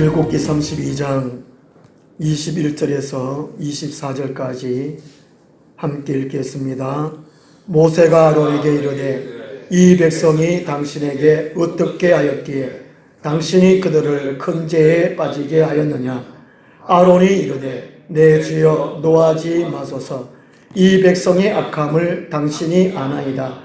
출애굽기 32장 21절에서 24절까지 함께 읽겠습니다. 모세가 아론에게 이르되 이 백성이 당신에게 어떻게 하였기에 당신이 그들을 큰 죄에 빠지게 하였느냐. 아론이 이르되 내 주여 노하지 마소서. 이 백성의 악함을 당신이 아나이다.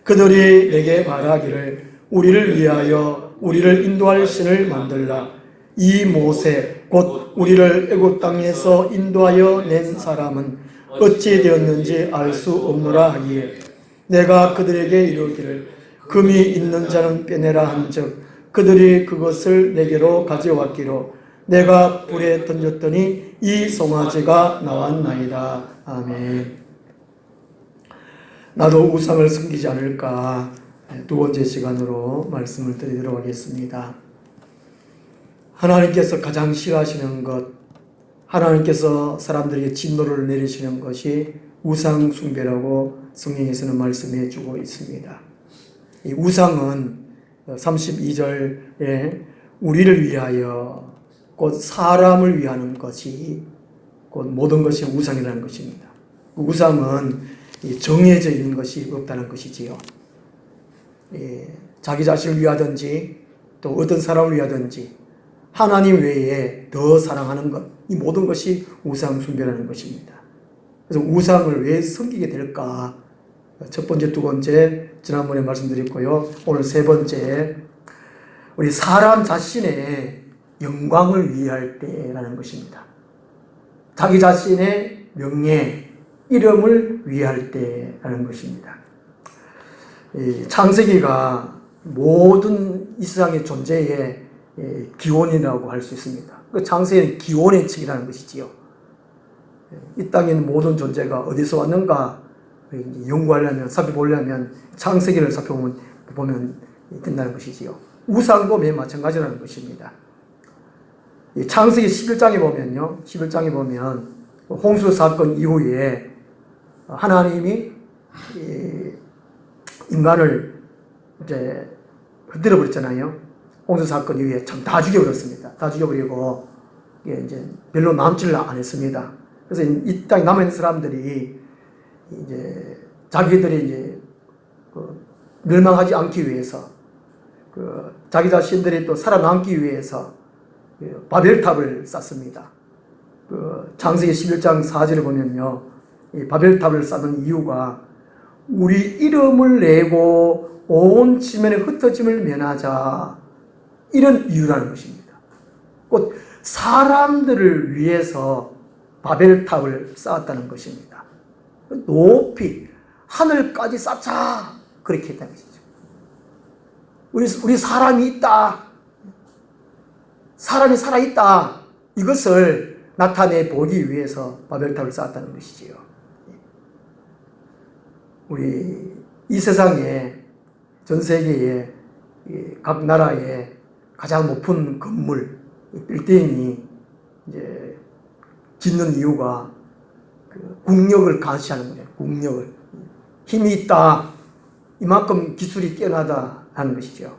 그들이 내게 말하기를 우리를 위하여 우리를 인도할 신을 만들라. 이 모세 곧 우리를 애굽 땅에서 인도하여 낸 사람은 어찌 되었는지 알 수 없노라 하기에 내가 그들에게 이르기를 금이 있는 자는 빼내라 한즉 그들이 그것을 내게로 가져왔기로 내가 불에 던졌더니 이 송아지가 나왔나이다. 아멘. 나도 우상을 섬기지 않을까 두 번째 시간으로 말씀을 드리도록 하겠습니다. 하나님께서 가장 싫어하시는 것, 하나님께서 사람들에게 진노를 내리시는 것이 우상 숭배라고 성경에서는 말씀해 주고 있습니다. 이 우상은 32절에 우리를 위하여 곧 사람을 위하는 것이 곧 모든 것이 우상이라는 것입니다. 우상은 정해져 있는 것이 없다는 것이지요. 자기 자신을 위하든지 또 어떤 사람을 위하든지 하나님 외에 더 사랑하는 것, 이 모든 것이 우상 숭배라는 것입니다. 그래서 우상을 왜 섬기게 될까? 첫 번째, 두 번째 지난번에 말씀드렸고요. 오늘 세 번째, 우리 사람 자신의 영광을 위할 때라는 것입니다. 자기 자신의 명예, 이름을 위할 때라는 것입니다. 창세기가 모든 이 세상의 존재의 기원이라고 할 수 있습니다. 그 창세기는 기원의 책이라는 것이지요. 이 땅에 있는 모든 존재가 어디서 왔는가 연구하려면, 살펴보려면 창세기를 살펴보면 된다는 것이지요. 우상도 매우 마찬가지라는 것입니다. 창세기 11장에 보면요. 11장에 보면 홍수 사건 이후에 하나님이 인간을 이제 흔들어 버렸잖아요. 홍수 사건 이후에 참 다 죽여버렸습니다. 다 죽여버리고 이제 별로 남지를 안 했습니다. 그래서 이 땅에 남아있는 사람들이 이제 자기들이 이제 멸망하지 않기 위해서 자기 자신들이 또 살아남기 위해서 바벨탑을 쌓습니다. 창세기 11장 4절을 보면요, 이 바벨탑을 쌓는 이유가 우리 이름을 내고 온 지면에 흩어짐을 면하자, 이런 이유라는 것입니다. 곧 사람들을 위해서 바벨탑을 쌓았다는 것입니다. 높이 하늘까지 쌓자, 그렇게 했다는 것이죠. 우리 사람이 있다, 사람이 살아있다, 이것을 나타내 보기 위해서 바벨탑을 쌓았다는 것이지요. 우리 이 세상에, 전 세계에 각 나라에 가장 높은 건물, 빌딩이 이제 짓는 이유가 국력을 감시하는 거예요. 국력을. 힘이 있다, 이만큼 기술이 뛰어나다 하는 것이죠.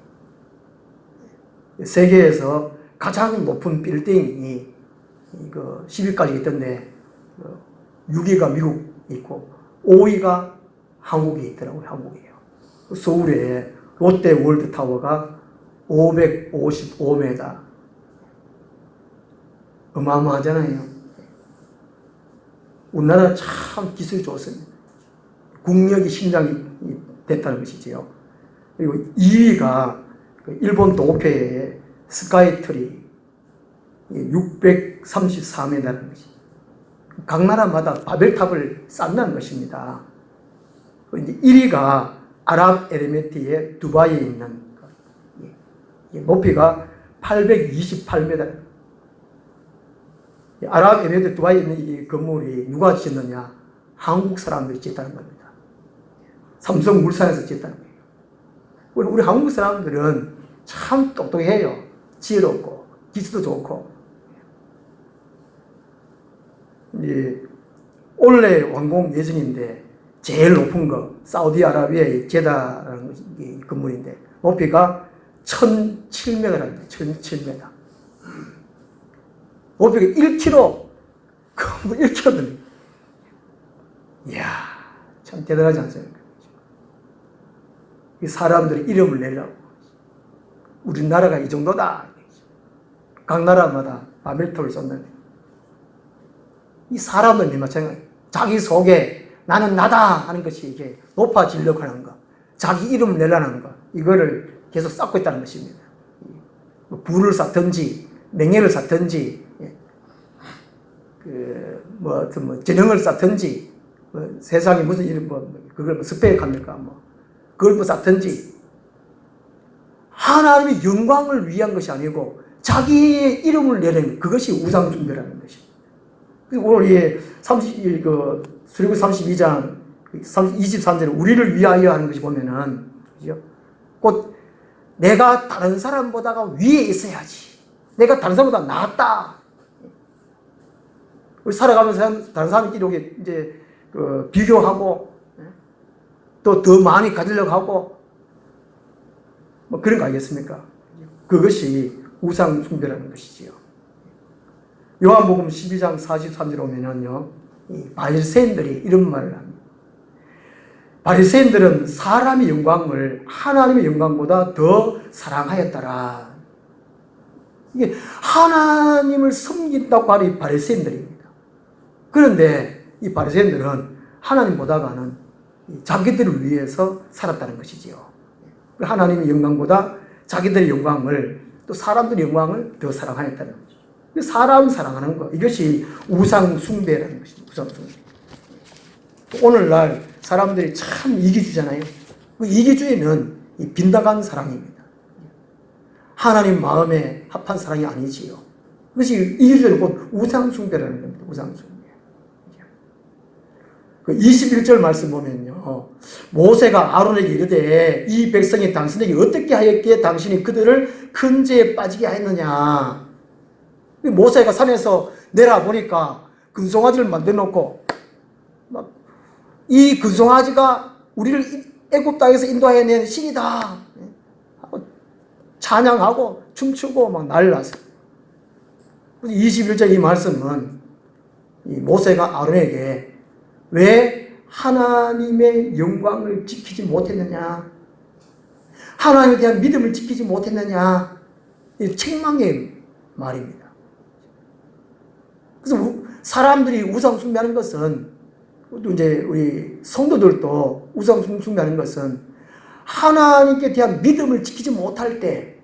세계에서 가장 높은 빌딩이 10위까지 있던데 6위가 미국 있고 5위가 한국에 있더라고요. 한국이에요. 서울에 롯데 월드타워가 555m. 어마어마하잖아요. 우리나라 참 기술이 좋습니다. 국력이 신장이 됐다는 것이지요. 그리고 2위가 일본 도쿄의 스카이트리 634m라는 것이. 각 나라마다 바벨탑을 쌓는 것입니다. 이제 1위가 아랍에미리트의 두바이에 있는 높이가 828m. 아랍에미리트 두바이에 있는 이 건물이 누가 짓느냐? 한국 사람들이 짓다는 겁니다. 삼성물산에서 짓다는 거예요. 우리 한국 사람들은 참 똑똑해요. 지혜롭고 기술도 좋고. 이제 올해 완공 예정인데 제일 높은 거 사우디아라비아의 제다라는 건물인데 높이가 1007m랍니다. 1007m. 높이가 1km, 1km. 이야, 참 대단하지 않습니까? 이 사람들이 이름을 내려고. 우리나라가 이 정도다. 각 나라마다 바벨탑을 쏟는데. 이 사람들이 마찬가지. 자기 속에 나는 나다 하는 것이 이게 높아지려고 하는 거. 자기 이름을 내려는 거. 이거를 계속 쌓고 있다는 것입니다. 부를 쌓든지, 명예를 쌓든지, 재능을 쌓든지, 세상에 무슨 이름, 그걸 스펙합니까? 그걸 쌓든지. 하나님의 영광을 위한 것이 아니고, 자기의 이름을 내는 그것이 우상숭배라는 것입니다. 오늘 수리구 32장 23절에 우리를 위하여 하는 것이 보면은, 곧 내가 다른 사람보다가 위에 있어야지. 내가 다른 사람보다 낫다. 우리 살아가면서 다른 사람끼리 이제 비교하고 또 더 많이 가지려고 하고 그런 거 아니겠습니까? 그것이 우상숭배라는 것이지요. 요한복음 12장 43절에 오면은요, 이 바리새인들이 이런 말을 합니다. 바리새인들은 사람의 영광을 하나님의 영광보다 더 사랑하였더라. 이게 하나님을 섬긴다고 하는 바리새인들입니다. 그런데 이 바리새인들은 하나님보다는 자기들을 위해서 살았다는 것이지요. 하나님의 영광보다 자기들의 영광을, 또 사람들의 영광을 더 사랑하였다는 거죠. 사람 사랑하는 것, 이것이 우상숭배라는 것입니다. 우상숭배. 오늘날 사람들이 참 이기주잖아요. 그 이기주의는 빈다간 사랑입니다. 하나님 마음에 합한 사랑이 아니지요. 그것이 이기주의는 곧 우상숭배라는 겁니다. 우상숭배. 그 21절 말씀 보면요, 모세가 아론에게 이르되 이 백성이 당신에게 어떻게 하였기에 당신이 그들을 큰 죄에 빠지게 하였느냐. 모세가 산에서 내려보니까 근송아지를 만들어 놓고 이 근송아지가 우리를 애굽 땅에서 인도해낸 신이다 찬양하고 춤추고 막 난리 났어요. 21절 이 말씀은 이 모세가 아론에게 왜 하나님의 영광을 지키지 못했느냐, 하나님에 대한 믿음을 지키지 못했느냐, 이 책망의 말입니다. 그래서 사람들이 우상숭배하는 것은, 또 이제 우리 성도들도 우상숭배하는 것은 하나님께 대한 믿음을 지키지 못할 때,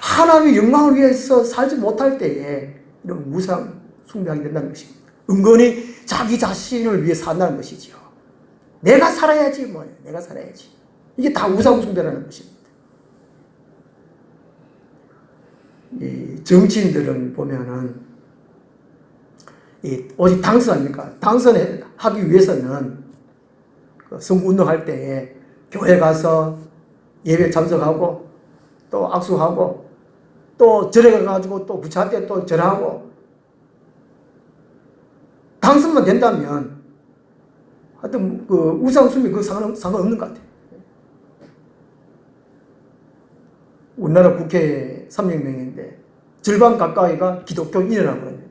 하나님의 영광을 위해서 살지 못할 때에 이런 우상숭배하게 된다는 것입니다. 은근히 자기 자신을 위해 산다는 것이죠. 내가 살아야지, 내가 살아야지. 이게 다 우상숭배라는 것입니다. 이 정치인들은 보면은 오직 당선 아닙니까? 당선하기 위해서는 선거운동할 때에 교회 가서 예배 참석하고 또 악수하고 또 절에 가가지고 또 부처한테 또 절하고 당선만 된다면 하여튼 그 우상숭배 그 상관없는 것 같아요. 우리나라 국회 300명인데 절반 가까이가 기독교인이라고 합니다.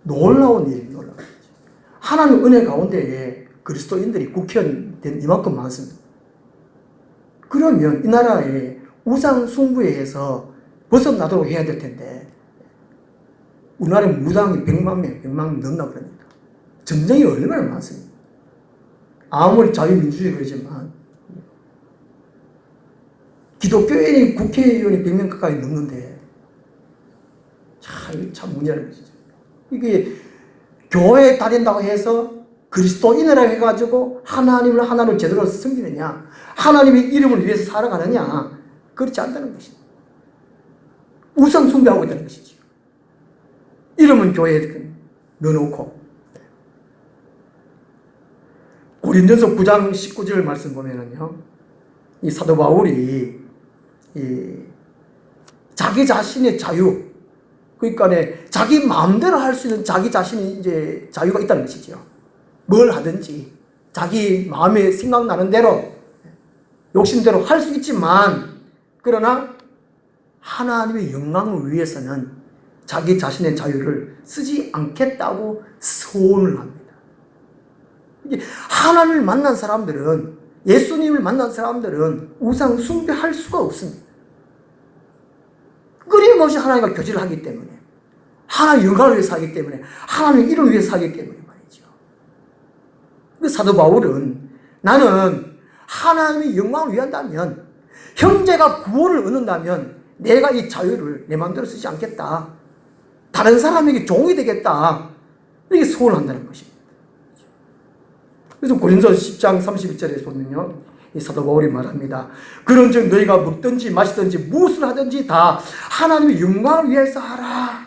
놀라운 일이 놀라운 일이죠. 하나님 은혜 가운데에 그리스도인들이 국회의원 된 이만큼 많습니다. 그러면 이 나라에 우상숭배에서 벗어나도록 해야 될 텐데 우리나라에 무당이 100만 명 넘나 그럽니다. 전쟁이 얼마나 많습니다. 아무리 자유민주주의 그러지만 기독교인이 국회의원이 100명 가까이 넘는데 참 문제라는 것이죠. 이게 교회에 다닌다고 해서 그리스도인이라고 해가지고 하나님을 제대로 섬기느냐, 하나님의 이름을 위해서 살아가느냐, 그렇지 않다는 것입니다. 우상 숭배하고 있다는 것이죠. 이름은 교회에 넣어놓고. 고린도전서 9장 19절 말씀 보면은요, 이 사도 바울이 자기 자신의 자유, 그러니까 자기 마음대로 할 수 있는 자기 자신의 이제 자유가 있다는 것이죠. 뭘 하든지 자기 마음에 생각나는 대로 욕심대로 할 수 있지만, 그러나 하나님의 영광을 위해서는 자기 자신의 자유를 쓰지 않겠다고 서원을 합니다. 이게 하나님을 만난 사람들은, 예수님을 만난 사람들은 우상 숭배할 수가 없습니다. 끊임없이 하나님과 교제를 하기 때문에, 하나님의 영광을 위해서 하기 때문에, 하나님의 이름을 위해서 하기 때문에 말이죠. 사도 바울은 나는 하나님의 영광을 위한다면, 형제가 구원을 얻는다면 내가 이 자유를 내 마음대로 쓰지 않겠다. 다른 사람에게 종이 되겠다. 이렇게 소원을 한다는 것입니다. 그래서 고린도서 10장 31절에 보면요, 이 사도 바울이 말합니다. 그런즉 너희가 먹든지 마시든지 무엇을 하든지 다 하나님의 영광을 위해서 하라.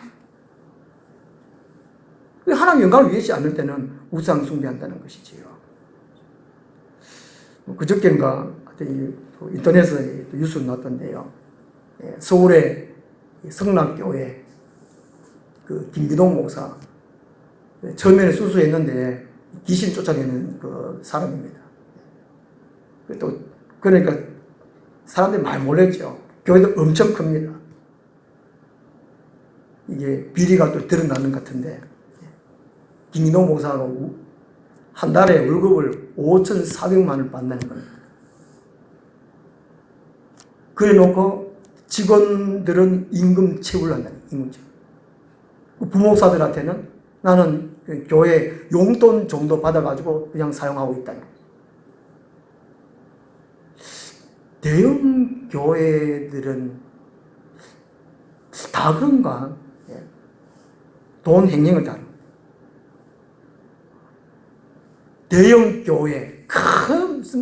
하나님의 영광을 위해서 않을 때는 우상 숭배한다는 것이지요. 그저께인가 인터넷에 뉴스 나왔던데요. 서울의 성락교회 그 김기동 목사, 처음에는 수수했는데 귀신 쫓아내는 그 사람입니다. 또 그러니까 사람들이 많이 몰렸죠. 교회도 엄청 큽니다. 이게 비리가 또 드러나는 것 같은데, 김기동 목사가 한 달에 월급을 5,400만 원을 받는다는 겁니다. 그래 놓고 직원들은 임금 체불을 한다는, 임금 체불. 부목사들한테는 나는 교회 용돈 정도 받아가지고 그냥 사용하고 있다는. 대형 교회들은 다 그런가? 돈 행령을 다룬. 대형 교회,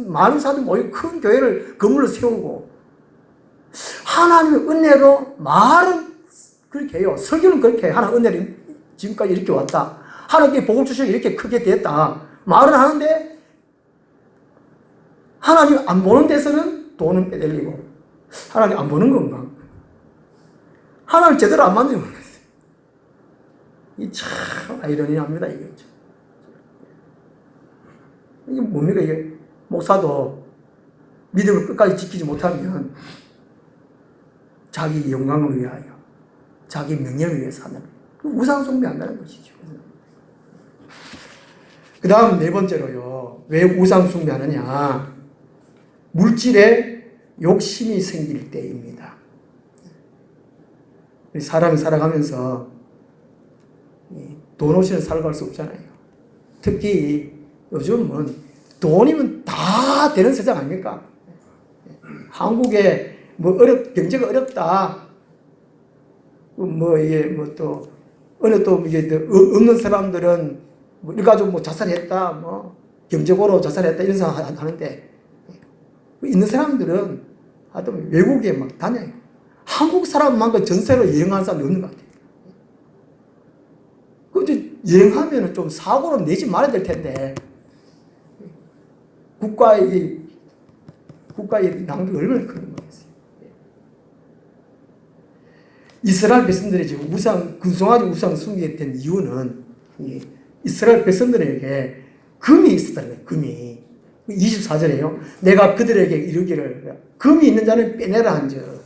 많은 사람들이 모여 큰 교회를 건물을 세우고, 하나님의 은혜로 말은 그렇게 해요. 설교는 그렇게 해요. 하나님 은혜를 지금까지 이렇게 왔다. 하나님께 복음 주시고 이렇게 크게 됐다. 말은 하는데, 하나님 안 보는 데서는 돈은 빼돌리고, 하나님 안 보는 건가? 하나님 제대로 안 만드는 거예요. 이 참 아이러니합니다, 이게. 이게 뭡니까, 이게? 목사도 믿음을 끝까지 지키지 못하면 자기 영광을 위하여, 자기 명예를 위해서 하는, 우상 숭배한다는 것이죠. 그 다음 네 번째로요, 왜 우상 숭배하느냐? 물질에 욕심이 생길 때입니다. 사람이 살아가면서 돈 없이는 살아갈 수 없잖아요. 특히 요즘은 돈이면 다 되는 세상 아닙니까? 한국에 경제가 어렵다. 이게 또 어느 또 이게 없는 사람들은 이래가지고 자살했다, 경제고로 자살했다 이런 생각 하는데, 있는 사람들은 하여튼 외국에 막 다녀요. 한국 사람만큼 전세로 여행하는 사람이 없는 것 같아요. 근데 여행하면 좀 사고는 내지 말아야 될 텐데, 국가의 낭비가 얼마나 큰 거겠어요. 이스라엘 백성들이 지금 근성아지 우상 숭배에 된 이유는, 이스라엘 백성들에게 금이 있었다는 거예요. 금이. 24절에요. 내가 그들에게 이르기를 금이 있는 자는 빼내라 한즉.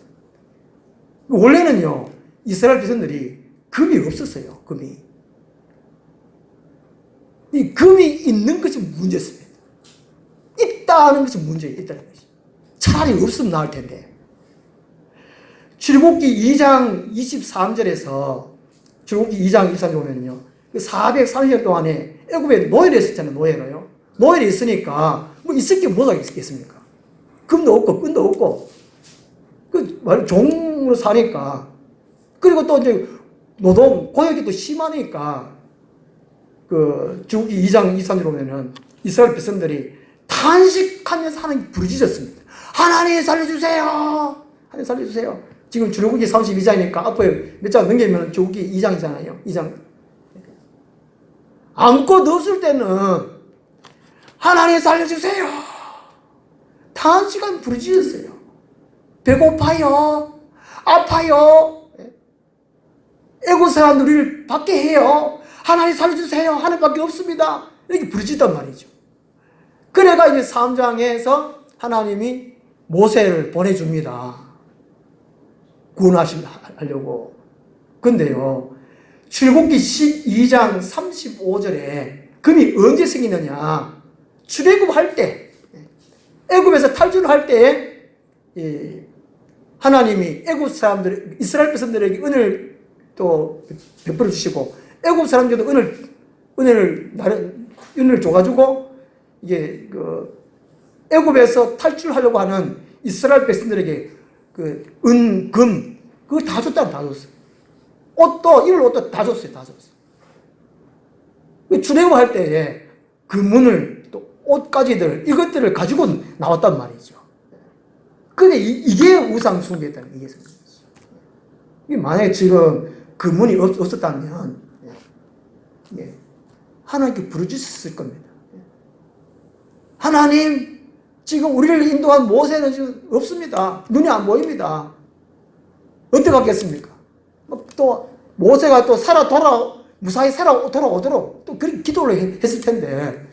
원래는요, 이스라엘 백성들이 금이 없었어요. 금이. 이 금이 있는 것이 문제였습니다. 있다는 것이 문제였다는 것이. 차라리 없으면 나을 텐데. 출애굽기 2장 23절에서 출애굽기 2장 23절 보면요, 430년 동안에 애굽에 노예를 했었잖아요. 노예를 있으니까 있을 게 뭐가 있겠습니까? 금도 없고 끈도 없고 종으로 사니까, 그리고 또 이제 노동 고역이 또 심하니까 출애굽기 2장 23절 보면은 이스라엘 백성들이 탄식하면서 하나님 부르짖었습니다. 하나님 살려주세요. 하나님 살려주세요. 지금 출애굽기 32장이니까 앞에 몇 장 넘기면 출애굽기 2장이잖아요. 2장. 아무것도 없을 때는 하나님 살려주세요. 탄식하면 부르짖었어요. 배고파요. 아파요. 애국 사람들 우리를 받게 해요. 하나님 살려주세요. 하나님밖에 없습니다. 이렇게 부르짖단 말이죠. 그래가 이제 3장에서 하나님이 모세를 보내줍니다. 구원하시려고. 근데요, 출애굽기 12장 35절에 금이 언제 생기느냐? 출애굽할 때, 애굽에서 탈출할 때에 하나님이 애굽 사람들, 이스라엘 백성들에게 은혜를 또 베풀어 주시고, 애굽 사람들도 은혜를 줘가지고, 이게 애굽에서 탈출하려고 하는 이스라엘 백성들에게 금, 그거 다 줬다, 다 줬어. 옷도, 이럴 옷도 다 줬어요, 다 줬어. 출애굽할 때에 금은을 또 옷가지들, 이것들을 가지고 나왔단 말이죠. 근데 이게 우상숭배였다는 이게 성경이죠. 만약에 지금 금은이 없었다면, 하나님께 부르짖었을 겁니다. 하나님, 지금 우리를 인도한 모세는 지금 없습니다. 눈이 안 보입니다. 어떻게 하겠습니까? 또 모세가 또 무사히 돌아오도록 또 그렇게 기도를 했을 텐데,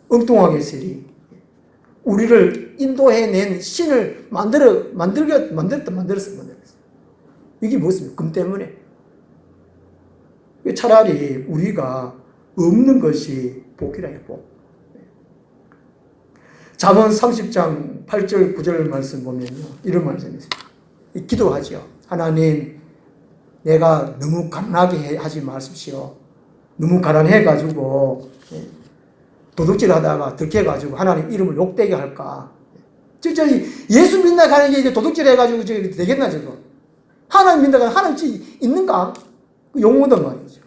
엉뚱하게 했으니 우리를 인도해낸 신을 만들었어. 이게 무엇입니까? 금 때문에. 차라리 우리가 없는 것이 복이라 해, 복. 잠언 30장 8절 9절 말씀 보면요, 이런 말씀이 있어요. 기도하죠. 하나님, 내가 너무 가난하게 하지 마십시오. 너무 가난해가지고 도둑질 하다가 들켜가지고 하나님 이름을 욕되게 할까. 진짜 예수 믿나 가는 게 이제 도둑질 해가지고 되겠나, 저거. 하나님 믿다가 하나님 있는가? 그 용어단 말이죠.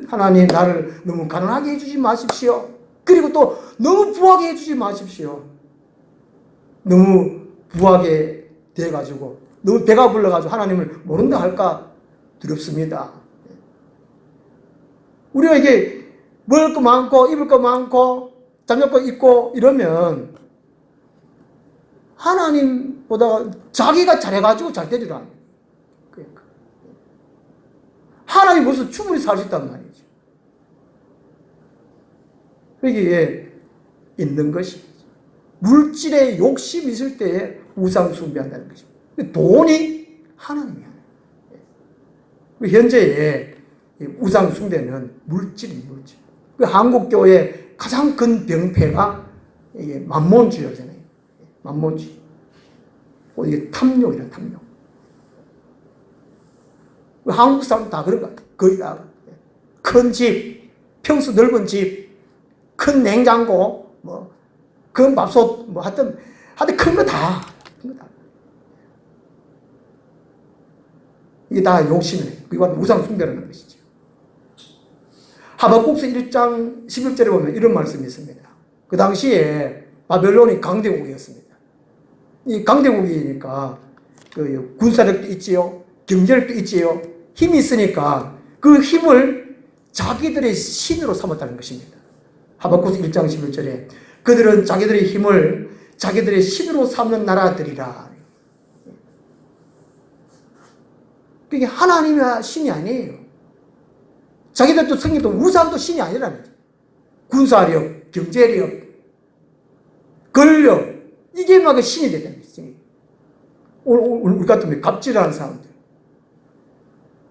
하나님, 나를 너무 가난하게 해주지 마십시오. 그리고 또 너무 부하게 해주지 마십시오. 너무 부하게 돼가지고 너무 배가 불러가지고 하나님을 모른다 할까 두렵습니다. 우리가 이게 먹을 거 많고 입을 거 많고 잠잘 거 있고 이러면 하나님보다 자기가 잘해가지고 잘 되지도 않아요. 그러니까 하나님 벌써 충분히 살 수 있단 말이죠. 여기에 있는 것이 물질에 욕심이 있을 때에 우상 숭배한다는 것입니다. 돈이 하나님이야. 현재의 우상 숭배는 물질. 한국 교회의 가장 큰 병폐가 이게 만몬주의잖아요. 만몬주의. 이게 탐욕이란 탐욕. 한국 사람 다 그런 것 같아요. 거의 다. 큰 집, 평수 넓은 집, 큰 냉장고, 큰 밥솥, 하여튼 큰 거 다. 이게 다 욕심이에요. 그게 바로 우상숭배라는 것이죠. 하박국서 1장 11절에 보면 이런 말씀이 있습니다. 그 당시에 바벨론이 강대국이었습니다. 이 강대국이니까 그 군사력도 있지요, 경제력도 있지요, 힘이 있으니까 그 힘을 자기들의 신으로 삼았다는 것입니다. 하박국서 1장 11절에 그들은 자기들의 힘을 자기들의 신으로 삼는 나라들이라. 그게 하나님의 신이 아니에요. 자기들도 생기도 우상도 신이 아니라는 거죠. 군사력, 경제력, 권력, 이게 막 신이 되다는 거죠. 우리 같으면 갑질하는 사람들,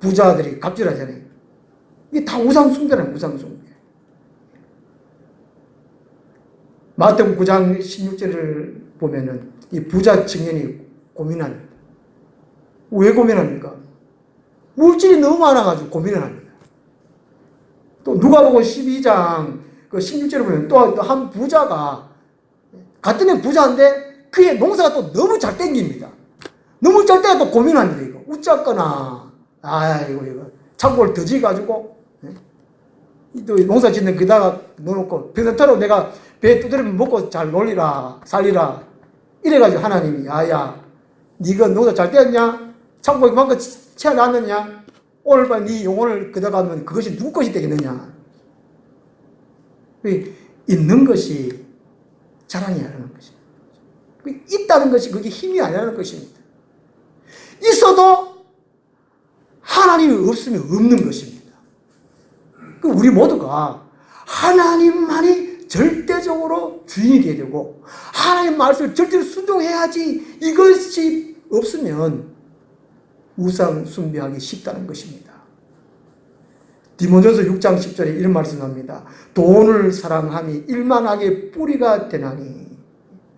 부자들이 갑질하잖아요. 이게 다 우상숭배라는 우상숭배. 마태복음 9장 16절을 보면은 이 부자 청년이 고민합니다. 왜 고민합니까? 물질이 너무 많아가지고 고민을 합니다. 또 누가복음 12장 그 16절을 보면 또 한 부자가 같은 애 부자인데 그의 농사가 또 너무 잘 땡깁니다. 너무 잘 때가 또 고민합니다. 이거 어쩌거나 이거 창고를 더 지어가지고 또 농사 짓는 그다가 넣어놓고 평생토록 내가 배 두드리면 먹고 잘 놀리라 살리라 이래가지고 하나님이 야야 네가 농사 잘 떼었냐? 창고에 그만큼 채워놨느냐? 오늘 밤 네 영혼을 걷어가면 그것이 누구 것이 되겠느냐? 있는 것이 자랑이 아니라는 것입니다. 있다는 것이 그게 힘이 아니라는 것입니다. 있어도 하나님이 없으면 없는 것입니다. 우리 모두가 하나님만이 절대적으로 주인이 되어야 되고 하나님 말씀을 절대로 순종해야지 이것이 없으면 우상 숭배하기 쉽다는 것입니다. 디모데전서 6장 10절에 이런 말씀합니다. 돈을 사랑함이 일만하게 뿌리가 되나니.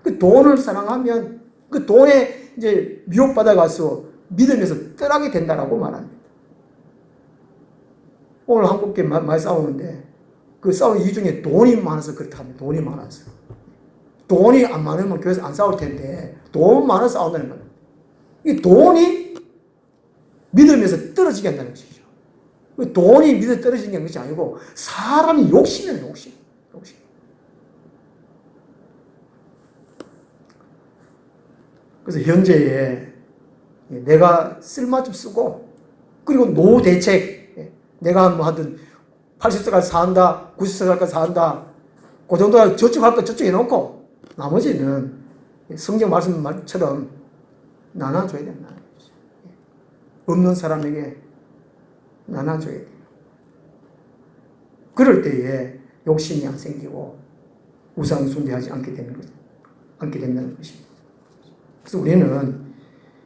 그 돈을 사랑하면 그 돈에 이제 미혹받아가서 믿음에서 떠나게 된다라고 말합니다. 오늘 한국계 많이 싸우는데 그 싸우는 이유 중에 돈이 많아서 그렇다 합니다. 돈이 많아서. 돈이 안 많으면 교회에서 안 싸울 텐데 돈 많아서 싸운다는 거예요. 이 돈이 믿음에서 떨어지게 한다는 것이죠. 돈이 믿음에서 떨어지는 것이 아니고 사람이 욕심이에요. 욕심. 그래서 현재에 내가 쓸맛 좀 쓰고 그리고 노후 대책 내가 뭐 하든 80세까지 산다 90세까지 산다 그 정도 저축할 거 저축해 놓고 나머지는 성경 말씀처럼 나눠줘야 된다. 없는 사람에게 나눠줘야 돼요. 그럴 때에 욕심이 안 생기고 우상 숭배하지 않게 된다는 것입니다. 그래서 우리는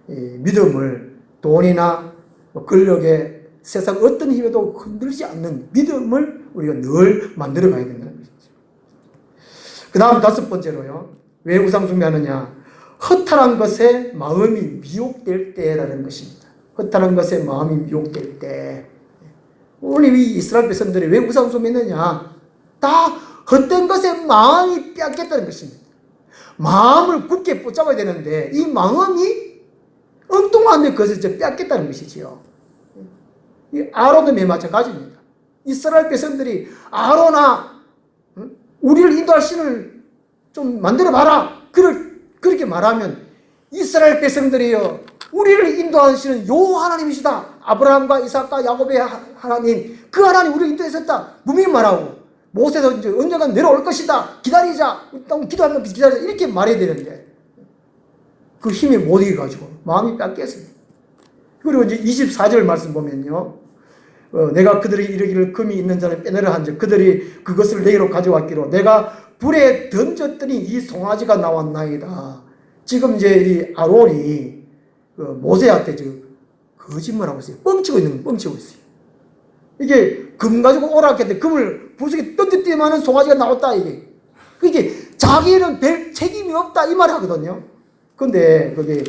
믿음을 돈이나 권력에 세상 어떤 힘에도 흔들지 않는 믿음을 우리가 늘 만들어 가야 된다는 것이죠. 그 다음 다섯 번째로요. 왜 우상 숭배하느냐? 허탈한 것에 마음이 미혹될 때라는 것입니다. 허탈한 것에 마음이 미혹될 때. 오늘 이 이스라엘 백성들이 왜 우상 숭배했느냐? 다 헛된 것에 마음이 빼앗겼다는 것입니다. 마음을 굳게 붙잡아야 되는데 이 마음이 엉뚱한 것을 빼앗겼다는 것이지요. 이 아론도 마찬가지입니다. 이스라엘 백성들이 아론아 우리를 인도할 신을 좀 만들어봐라. 그렇게 말하면 이스라엘 백성들이요 우리를 인도하는 신은 요 하나님이시다. 아브라함과 이삭과 야곱의 하나님 그 하나님 우리를 인도했었다. 분명히 말하고 모세도 이제 언젠간 내려올 것이다. 기다리자. 기도하면 기다리자. 이렇게 말해야 되는데 그 힘이 못 이겨가지고 마음이 뺏겼습니다. 그리고 이제 24절 말씀 보면요. 내가 그들이 이르기를 금이 있는 자는 빼내라 한즉 그들이 그것을 내게로 가져왔기로 내가 불에 던졌더니 이 송아지가 나왔나이다. 지금 이제 이 아론이 모세한테 지금 거짓말하고 있어요. 뻥치고 있어요. 이게 금 가지고 오라 했는데 금을 불속에 던졌더니만은 송아지가 나왔다 이게. 그게 자기는 별 책임이 없다 이 말을 하거든요. 근데 거기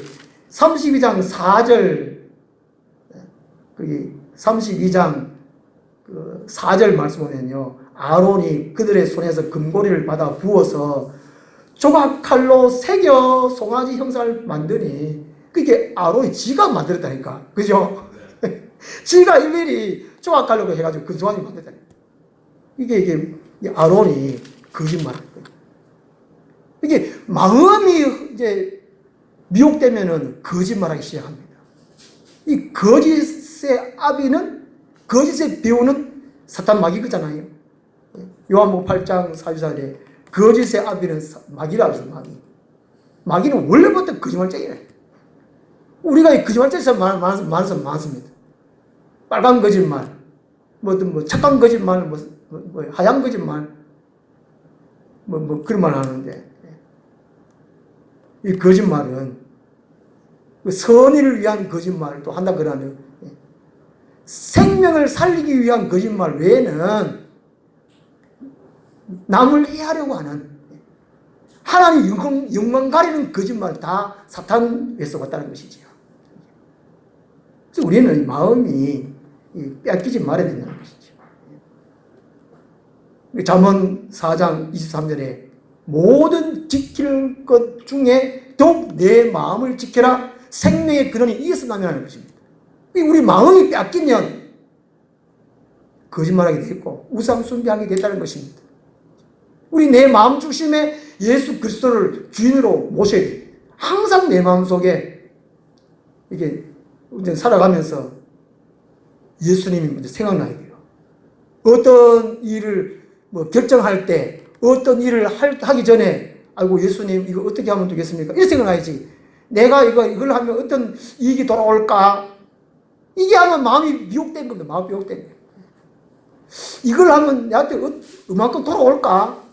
32장 4절 거기 32장 4절 말씀 보면요. 아론이 그들의 손에서 금고리를 받아 부어서 조각칼로 새겨 송아지 형상을 만드니 그게 아론이 지가 만들었다니까. 그죠? 지가 일일이 조각칼로 해가지고 그 송아지 만들었다니까. 이게 아론이 거짓말한 거예요. 이게 마음이 이제 미혹되면은 거짓말하기 시작합니다. 이 거짓의 아비는 거짓의 배우는 사탄 마귀거잖아요. 요한복음 8장 44절에 거짓의 아비는 마귀라 그러죠. 마귀는 원래부터 거짓말쟁이래. 우리가 이 거짓말쟁이에서 많습니다. 빨간 거짓말, 뭐 착한 거짓말, 뭐 하얀 거짓말, 뭐 그런 말 하는데 이 거짓말은 선의를 위한 거짓말을 또 한다 그러는데 생명을 살리기 위한 거짓말 외에는 남을 이해하려고 하는 하나님 영광 가리는 거짓말 다 사탄에서 왔다는 것이지요. 그래서 우리는 마음이 뺏기지 말아야 된다는 것이죠. 잠언 4장 23절에 모든 지킬 것 중에 더욱 내 마음을 지켜라 생명의 근원이 이에서 나면하는 것입니다. 우리 마음이 뺏기면 거짓말하게 되고 우상 숭배하게 됐다는 것입니다. 우리 내 마음 중심에 예수 그리스도를 주인으로 모셔야 돼요. 항상 내 마음속에 이게 살아가면서 예수님이 먼저 생각나야 돼요. 어떤 일을 결정할 때 어떤 일을 하기 전에 아이고 예수님 이거 어떻게 하면 되겠습니까? 이렇게 생각해야지. 내가 이걸 하면 어떤 이익이 돌아올까? 이게 하면 마음이 미혹된 겁니다. 마음이 미혹된 거예요. 이걸 하면 나한테 얼마큼 돌아올까?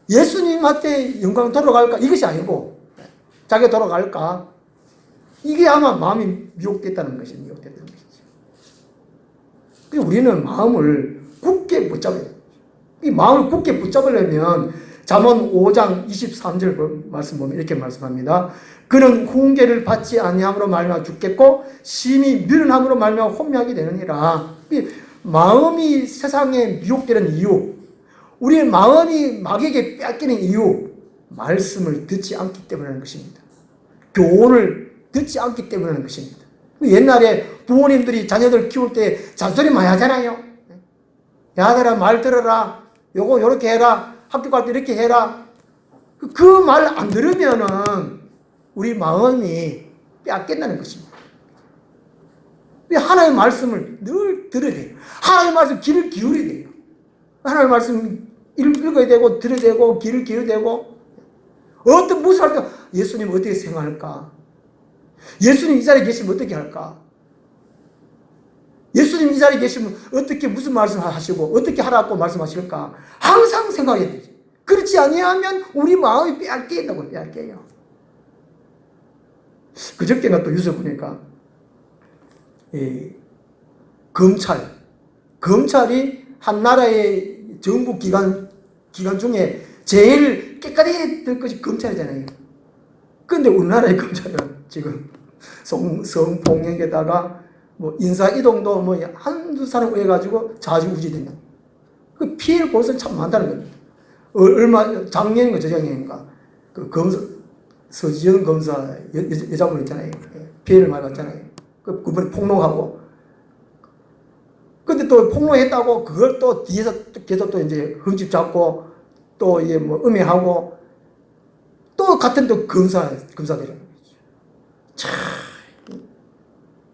예수님한테 영광 돌아갈까? 이것이 아니고 자기가 돌아갈까? 이게 아마 마음이 미혹됐다는 것이죠. 미혹됐다는 것이죠. 그래서 우리는 마음을 굳게 붙잡아야 돼요. 이 마음을 굳게 붙잡으려면 잠언 5장 23절 말씀 보면 이렇게 말씀합니다. 그는 훈계를 받지 아니함으로 말미암아 죽겠고 심히 미련함으로 말미암아 혼미하게 되느니라. 이 마음이 세상에 미혹되는 이유, 우리의 마음이 마귀에게 뺏기는 이유, 말씀을 듣지 않기 때문이라는 것입니다. 교훈을 듣지 않기 때문이라는 것입니다. 옛날에 부모님들이 자녀들 키울 때 잔소리 많이 하잖아요. 야, 아들아, 말 들어라. 요거 요렇게 해라. 학교 갈 때 이렇게 해라. 그 말 안 들으면은 우리 마음이 뺏긴다는 것입니다. 하나님의 말씀을 늘 들어야 돼요. 하나님의 말씀 귀를 기울여야 돼요. 하나님의 말씀 읽어야 되고 들어야 되고 귀를 기울여야 되고, 어떤 무슨 할 때 예수님 어떻게 생각할까? 예수님 이 자리에 계시면 어떻게 할까? 예수님 이 자리에 계시면 어떻게 무슨 말씀 하시고 어떻게 하라고 말씀하실까? 항상 생각해야 되죠. 그렇지 아니하면 우리 마음이 빼앗긴다고. 빼앗겨요. 그저께나 또 뉴스 보니까 검찰이 한 나라의 정부 기관 중에 제일 깨끗이 될 것이 검찰이잖아요. 그런데 우리나라의 검찰은 지금 성폭력에다가 뭐 인사이동도 뭐 한두 사람 의해가지고 좌지우지 된다. 그 피해를 볼 수 참 많다는 겁니다. 작년인가 저작년인가 그 검사, 서지현 검사 여자분 있잖아요. 피해를 많이 봤잖아요. 그분이 폭로하고. 근데 또 폭로했다고 그걸 또 뒤에서 계속 또 이제 흠집 잡고 또 이게 뭐 음해하고 또 같은 또 검사들이라는 거죠. 참,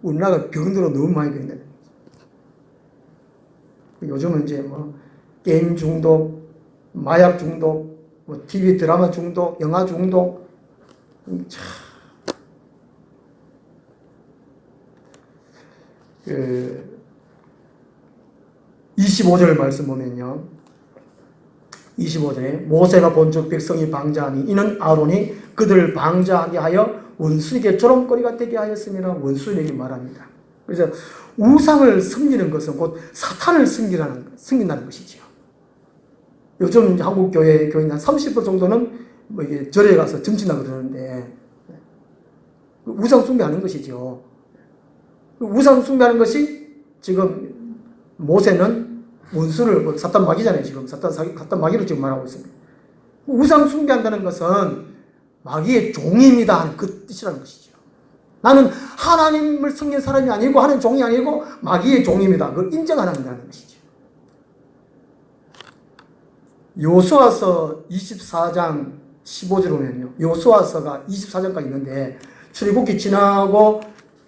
우리나라가 병들어 너무 많이 병들어요. 요즘은 이제 뭐 게임 중독, 마약 중독, 뭐 TV 드라마 중독, 영화 중독, 참. 25절 말씀 보면요. 25절에 모세가 본즉 백성이 방자하니 이는 아론이 그들을 방자하게 하여 원수에게 조롱거리가 되게 하였음이라 원수에게 말합니다. 그래서 우상을 섬기는 것은 곧 사탄을 섬긴다는 것이죠. 요즘 한국 교회인 한 30% 정도는 뭐 이게 절에 가서 점친다고 그러는데 우상 숭배하는 것이죠. 우상 숭배하는 것이 지금 모세는 원수를 사탄 마귀잖아요. 지금 사탄 마귀로 지금 말하고 있습니다. 우상 숭배한다는 것은 마귀의 종입니다 하는 그 뜻이라는 것이죠. 나는 하나님을 섬기는 사람이 아니고 하나님 종이 아니고 마귀의 종입니다. 그걸 인정하는 것이죠. 요수아서 24장 15절 보면요. 요수아서가 24장까지 있는데 출애굽기 지나고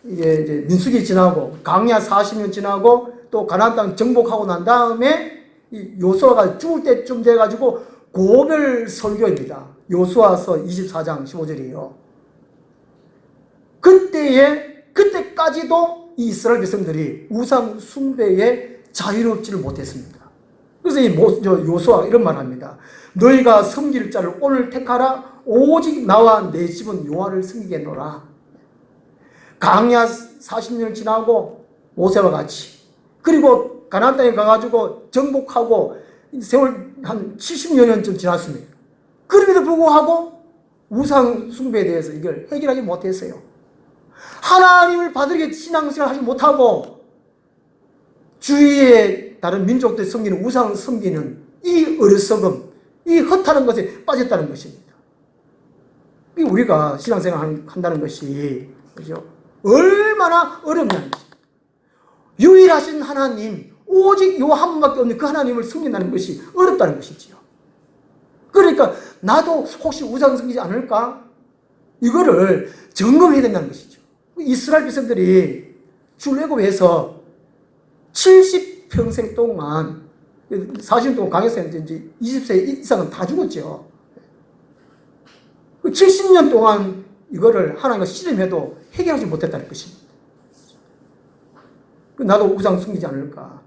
이제 민수기 지나고 광야 40년 지나고 또 가나안 땅 정복하고 난 다음에 이 요수아가 죽을 때쯤 돼 가지고 고별 설교입니다. 요수아서 24장 15절이에요. 그때까지도 이 이스라엘 백성들이 우상 숭배에 자유롭지를 못했습니다. 그래서 이 요수아가 이런 말을 합니다. 너희가 섬길 자를 오늘 택하라. 오직 나와 내 집은 여호와를 섬기겠노라. 광야 40년 지나고 모세와 같이, 그리고 가나안 땅에 가가지고 정복하고 세월 한 70여 년쯤 지났습니다. 그럼에도 불구하고 우상 숭배에 대해서 이걸 해결하지 못했어요. 하나님을 받들게 신앙생활 하지 못하고 주위의 다른 민족들 섬기는 우상 섬기는 이 어리석음, 이 허탄한 것에 빠졌다는 것입니다. 우리가 신앙생활 한다는 것이 그죠? 얼마나 어렵냐는 것입니다. 유일하신 하나님, 오직 요 한 분밖에 없는 그 하나님을 섬긴다는 것이 어렵다는 것이지요. 그러니까 나도 혹시 우상 섬기지 않을까? 이거를 점검해야 된다는 것이죠. 이스라엘 백성들이 출애굽해서 70평생 동안 40년 동안 광야에서 이제 20세 이상은 다 죽었죠. 70년 동안 이거를 하나님과 씨름해도 해결하지 못했다는 것입니다. 나도 우상 숨기지 않을까.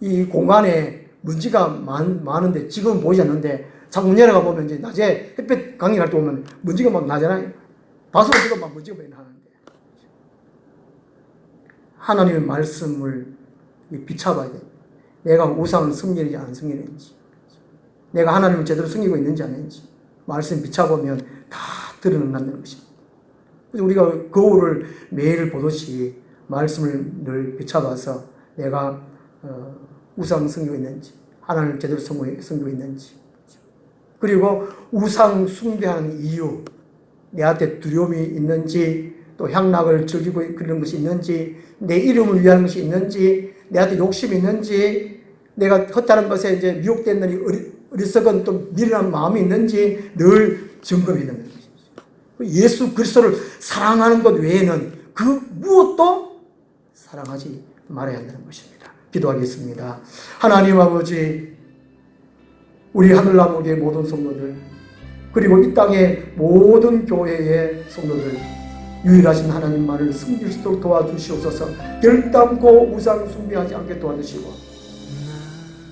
이 공간에 먼지가 많은데 지금은 보이지 않는데 창문 내려가 보면 이제 낮에 햇볕 강의할 때 보면 먼지가 막 나잖아요. 바스로지가 막 먼지가 많이 나는데 하나님의 말씀을 비춰봐야 돼. 내가 우상을 섬기는지 안 섬기는지, 내가 하나님을 제대로 섬기고 있는지 아닌지 말씀 비춰보면 다 드러난다는 것입니다. 그래서 우리가 거울을 매일 보듯이 말씀을 늘 비춰봐서 내가 우상 섬기고 있는지, 하나님을 제대로 섬기고 있는지, 그리고 우상 숭배하는 이유, 내한테 두려움이 있는지, 또 향락을 즐기고 그런 것이 있는지, 내 이름을 위한 것이 있는지, 내한테 욕심이 있는지, 내가 허탄한 것에 이제 미혹된 어리석은 또 미련한 마음이 있는지 늘 점검해야 되는 것입니다. 예수 그리스도를 사랑하는 것 외에는 그 무엇도 사랑하지 말아야 한다는 것입니다. 기도하겠습니다. 하나님 아버지, 우리 하늘나무의 모든 성도들, 그리고 이 땅의 모든 교회의 성도들, 유일하신 하나님만을 섬길 수 있도록 도와주시옵소서. 결단코 우상 숭배하지 않게 도와주시고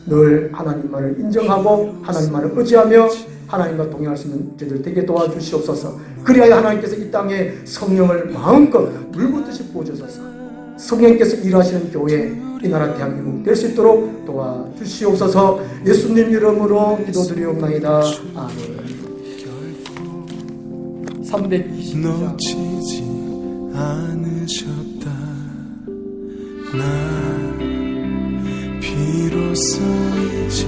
늘 하나님만을 인정하고 하나님만을 의지하며 하나님과 동행할 수 있는 저들 되게 도와주시옵소서. 그리하여 하나님께서 이 땅에 성령을 마음껏 물붓듯이 부어주소서. 성령께서 일하시는 교회, 이 나라 대한민국 될 수 있도록 도와주시옵소서. 예수님 이름으로 기도드리옵나이다. 아멘. 322장 놓치지 않으셨다. 나 비로소 이제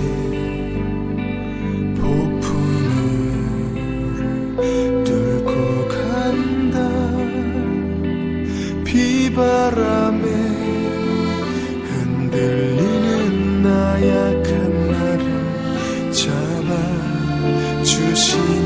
폭풍우를 뚫고 간다. 비바람에 흔들리는 나약한 나를 잡아주시니